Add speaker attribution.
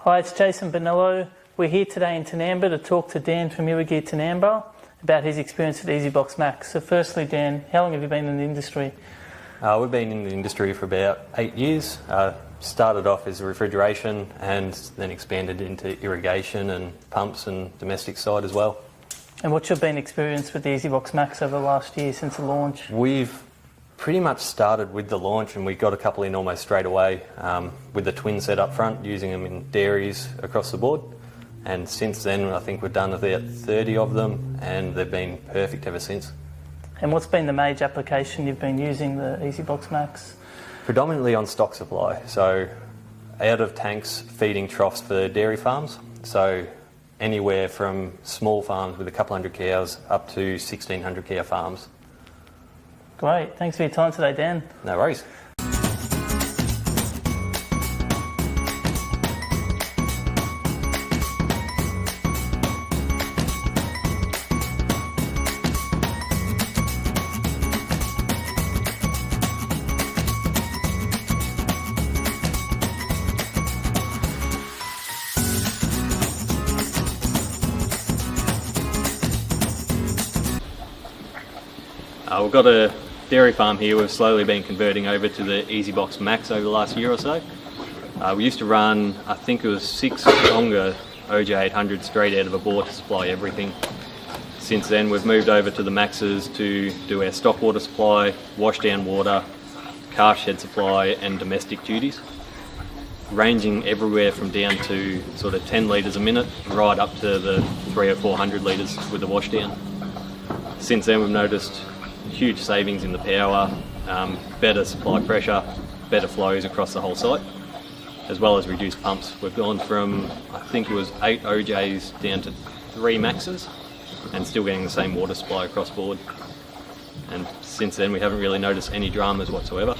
Speaker 1: Hi, it's Jason Bonello. We're here today in Tinamba to talk to Dan from Irrigear Tinamba about his experience with Esybox Max. So firstly, Dan, how long have you been in the industry?
Speaker 2: We've been in the industry for about 8 years. Started off as refrigeration and then expanded into irrigation and pumps and domestic side as well.
Speaker 1: And what's your been experience with the Esybox Max over the last year since the launch?
Speaker 2: We've pretty much started with the launch and we got a couple in almost straight away with the twin set up front, using them in dairies across the board. And since then I think we've done about 30 of them and they've been perfect ever since.
Speaker 1: And what's been the major application you've been using the Esybox Max?
Speaker 2: Predominantly on stock supply, so out of tanks feeding troughs for dairy farms, so anywhere from small farms with a couple hundred cows up to 1,600 cow farms.
Speaker 1: Great, thanks for your time today, Dan.
Speaker 2: No worries. We've got a dairy farm here. We've slowly been converting over to the Esybox Max over the last year or so. We used to run, I think it was 6 longer OJ800 straight out of a bore to supply everything. Since then we've moved over to the Maxes to do our stock water supply, wash down water, calf shed supply and domestic duties, ranging everywhere from down to sort of 10 litres a minute right up to the 300 or 400 litres with the wash down. Since then we've noticed huge savings in the power, better supply pressure, better flows across the whole site, as well as reduced pumps. We've gone from, I think it was 8 OJs down to 3 Maxes and still getting the same water supply across board. And since then we haven't really noticed any dramas whatsoever.